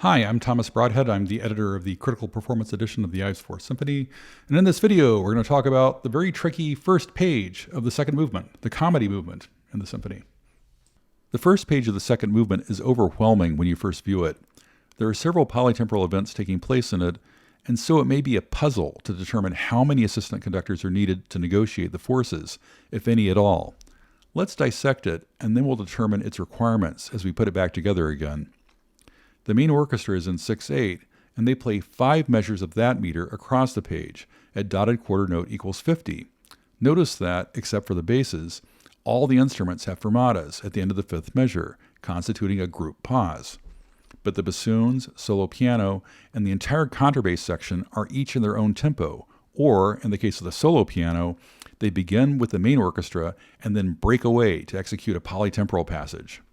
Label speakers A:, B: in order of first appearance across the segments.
A: Hi, I'm Thomas Broadhead. I'm the editor of the Critical Performance edition of the Ives 4 Symphony. And in this video, we're going to talk about the very tricky first page of the second movement, the comedy movement in the symphony. The first page of the second movement is overwhelming when you first view it. There are several polytemporal events taking place in it, and so it may be a puzzle to determine how many assistant conductors are needed to negotiate the forces, if any at all. Let's dissect it, and then we'll determine its requirements as we put it back together again. The main orchestra is in 6/8, and they play 5 measures of that meter across the page at dotted quarter note equals 50. Notice that, except for the basses, all the instruments have fermatas at the end of the 5th measure, constituting a group pause. But the bassoons, solo piano, and the entire contrabass section are each in their own tempo, or, in the case of the solo piano, they begin with the main orchestra and then break away to execute a polytemporal passage.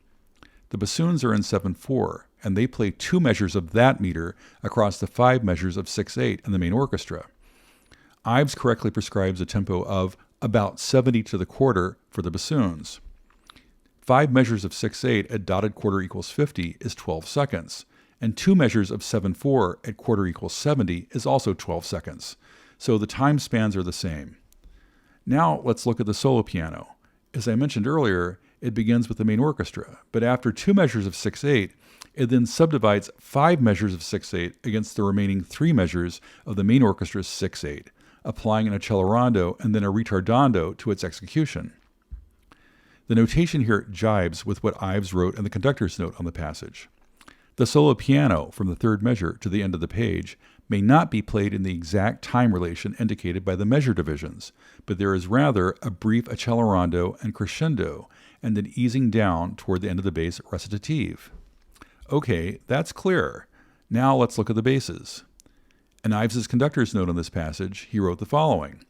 A: The bassoons are in 7/4, and they play 2 measures of that meter across the 5 measures of 6/8 in the main orchestra. Ives correctly prescribes a tempo of about 70 to the quarter for the bassoons. 5 measures of 6/8 at dotted quarter equals 50 is 12 seconds, and 2 measures of 7/4 at quarter equals 70 is also 12 seconds, so the time spans are the same. Now let's look at the solo piano. As I mentioned earlier, it begins with the main orchestra, but after 2 measures of 6/8, it then subdivides 5 measures of 6/8 against the remaining 3 measures of the main orchestra's 6/8, applying an accelerando and then a ritardando to its execution. The notation here jibes with what Ives wrote in the conductor's note on the passage. The solo piano, from the 3rd measure to the end of the page, may not be played in the exact time relation indicated by the measure divisions, but there is rather a brief accelerando and crescendo, and an easing down toward the end of the bass recitative. Okay, that's clear. Now let's look at the basses. In Ives's conductor's note on this passage, he wrote the following.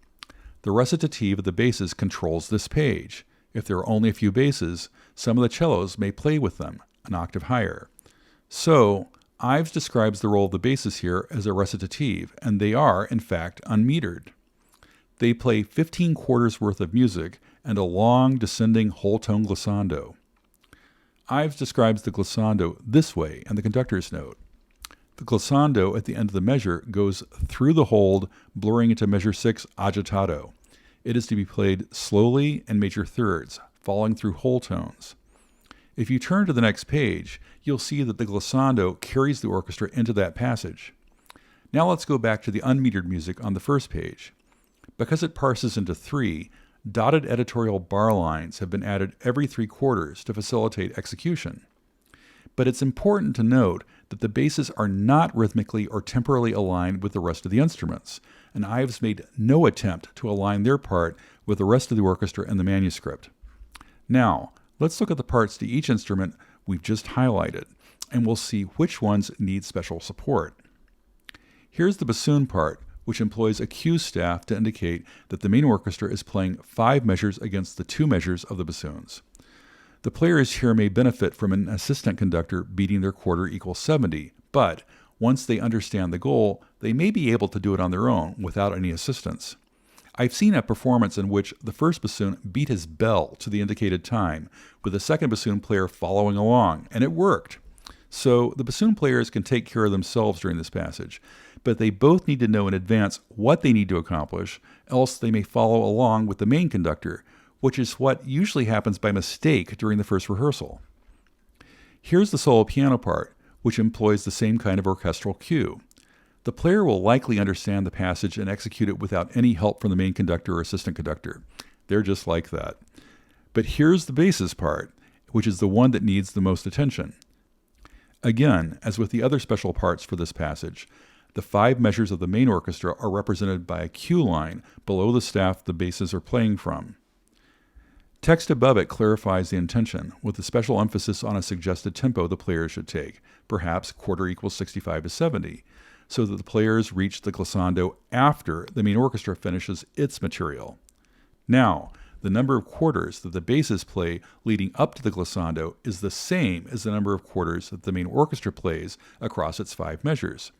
A: The recitative of the basses controls this page. If there are only a few basses, some of the cellos may play with them, an octave higher. So, Ives describes the role of the basses here as a recitative, and they are, in fact, unmetered. They play 15 quarters worth of music and a long descending whole tone glissando. Ives describes the glissando this way in the conductor's note. The glissando at the end of the measure goes through the hold, blurring into measure 6 agitato. It is to be played slowly in major thirds, falling through whole tones. If you turn to the next page, you'll see that the glissando carries the orchestra into that passage. Now let's go back to the unmetered music on the first page. Because it parses into 3, dotted editorial bar lines have been added every 3 quarters to facilitate execution. But it's important to note that the basses are not rhythmically or temporally aligned with the rest of the instruments, and Ives made no attempt to align their part with the rest of the orchestra in the manuscript. Now, let's look at the parts to each instrument we've just highlighted, and we'll see which ones need special support. Here's the bassoon part, which employs a cue staff to indicate that the main orchestra is playing 5 measures against the 2 measures of the bassoons. The players here may benefit from an assistant conductor beating their quarter equals 70, but once they understand the goal, they may be able to do it on their own without any assistance. I've seen a performance in which the first bassoon beat his bell to the indicated time, with the second bassoon player following along, and it worked. So the bassoon players can take care of themselves during this passage, but they both need to know in advance what they need to accomplish, else they may follow along with the main conductor, which is what usually happens by mistake during the first rehearsal. Here's the solo piano part, which employs the same kind of orchestral cue. The player will likely understand the passage and execute it without any help from the main conductor or assistant conductor. They're just like that. But here's the basses part, which is the one that needs the most attention. Again, as with the other special parts for this passage, the 5 measures of the main orchestra are represented by a cue line below the staff the basses are playing from. Text above it clarifies the intention, with a special emphasis on a suggested tempo the players should take, perhaps quarter equals 65 to 70, so that the players reach the glissando after the main orchestra finishes its material. Now, the number of quarters that the basses play leading up to the glissando is the same as the number of quarters that the main orchestra plays across its 5 measures.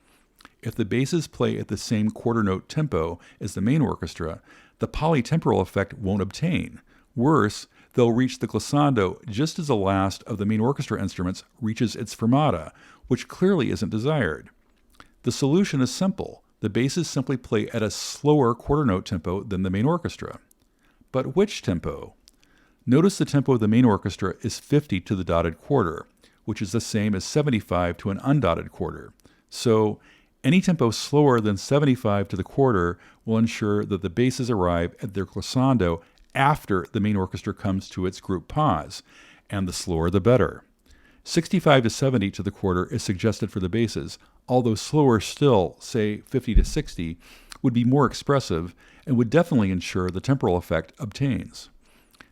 A: If the basses play at the same quarter note tempo as the main orchestra, the polytemporal effect won't obtain. Worse, they'll reach the glissando just as the last of the main orchestra instruments reaches its fermata, which clearly isn't desired. The solution is simple. The basses simply play at a slower quarter note tempo than the main orchestra. But which tempo? Notice the tempo of the main orchestra is 50 to the dotted quarter, which is the same as 75 to an undotted quarter. So any tempo slower than 75 to the quarter will ensure that the basses arrive at their glissando after the main orchestra comes to its group pause, and the slower the better. 65 to 70 to the quarter is suggested for the basses, although slower still, say 50 to 60, would be more expressive and would definitely ensure the temporal effect obtains.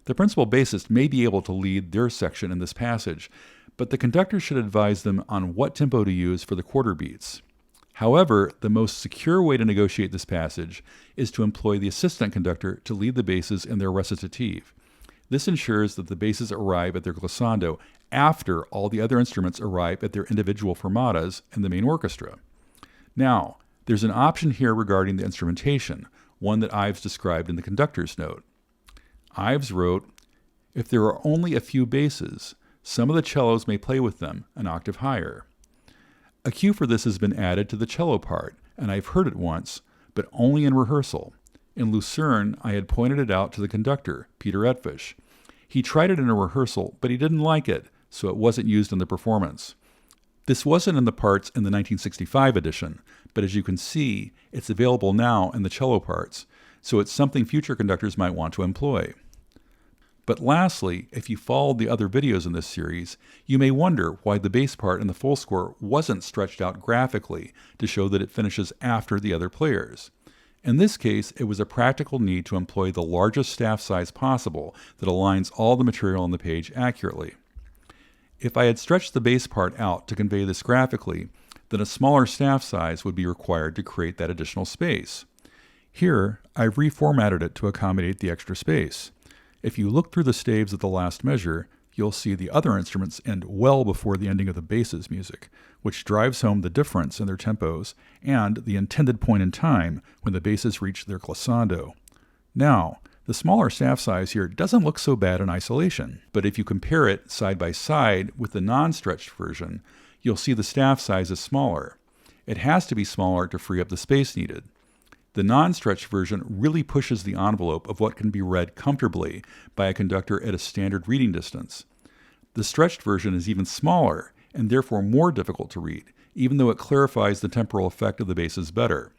A: The principal bassist may be able to lead their section in this passage, but the conductor should advise them on what tempo to use for the quarter beats. However, the most secure way to negotiate this passage is to employ the assistant conductor to lead the basses in their recitative. This ensures that the basses arrive at their glissando after all the other instruments arrive at their individual fermatas in the main orchestra. Now, there's an option here regarding the instrumentation, one that Ives described in the conductor's note. Ives wrote, "If there are only a few basses, some of the cellos may play with them an octave higher." A cue for this has been added to the cello part, and I've heard it once, but only in rehearsal. In Lucerne, I had pointed it out to the conductor, Peter Etfish. He tried it in a rehearsal, but he didn't like it, so it wasn't used in the performance. This wasn't in the parts in the 1965 edition, but as you can see, it's available now in the cello parts, so it's something future conductors might want to employ. But lastly, if you followed the other videos in this series, you may wonder why the bass part in the full score wasn't stretched out graphically to show that it finishes after the other players. In this case, it was a practical need to employ the largest staff size possible that aligns all the material on the page accurately. If I had stretched the bass part out to convey this graphically, then a smaller staff size would be required to create that additional space. Here, I've reformatted it to accommodate the extra space. If you look through the staves at the last measure, you'll see the other instruments end well before the ending of the bass's music, which drives home the difference in their tempos and the intended point in time when the basses reach their glissando. Now, the smaller staff size here doesn't look so bad in isolation, but if you compare it side by side with the non-stretched version, you'll see the staff size is smaller. It has to be smaller to free up the space needed. The non-stretched version really pushes the envelope of what can be read comfortably by a conductor at a standard reading distance. The stretched version is even smaller and therefore more difficult to read, even though it clarifies the temporal effect of the basses better.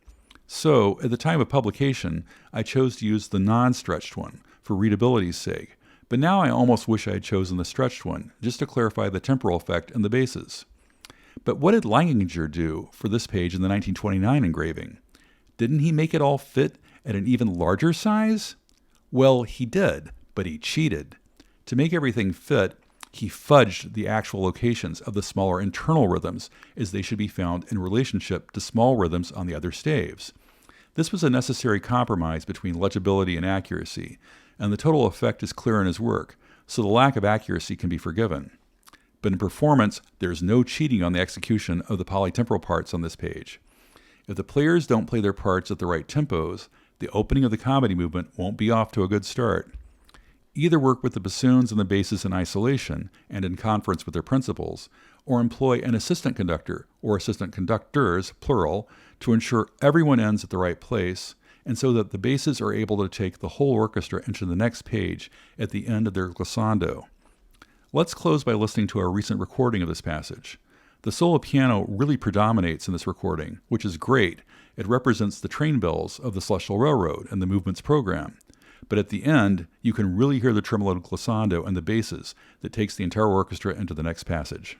A: So, at the time of publication, I chose to use the non-stretched one for readability's sake, but now I almost wish I had chosen the stretched one just to clarify the temporal effect in the basses. But what did Langinger do for this page in the 1929 engraving? Didn't he make it all fit at an even larger size? Well, he did, but he cheated. To make everything fit, he fudged the actual locations of the smaller internal rhythms as they should be found in relationship to small rhythms on the other staves. This was a necessary compromise between legibility and accuracy, and the total effect is clear in his work, so the lack of accuracy can be forgiven. But in performance, there's no cheating on the execution of the polytemporal parts on this page. If the players don't play their parts at the right tempos, the opening of the comedy movement won't be off to a good start. Either work with the bassoons and the basses in isolation and in conference with their principals, or employ an assistant conductor or assistant conductors, plural, to ensure everyone ends at the right place, and so that the basses are able to take the whole orchestra into the next page at the end of their glissando. Let's close by listening to our recent recording of this passage. The solo piano really predominates in this recording, which is great. It represents the train bells of the Celestial Railroad and the movement's program. But at the end, you can really hear the tremolo glissando and the basses that takes the entire orchestra into the next passage.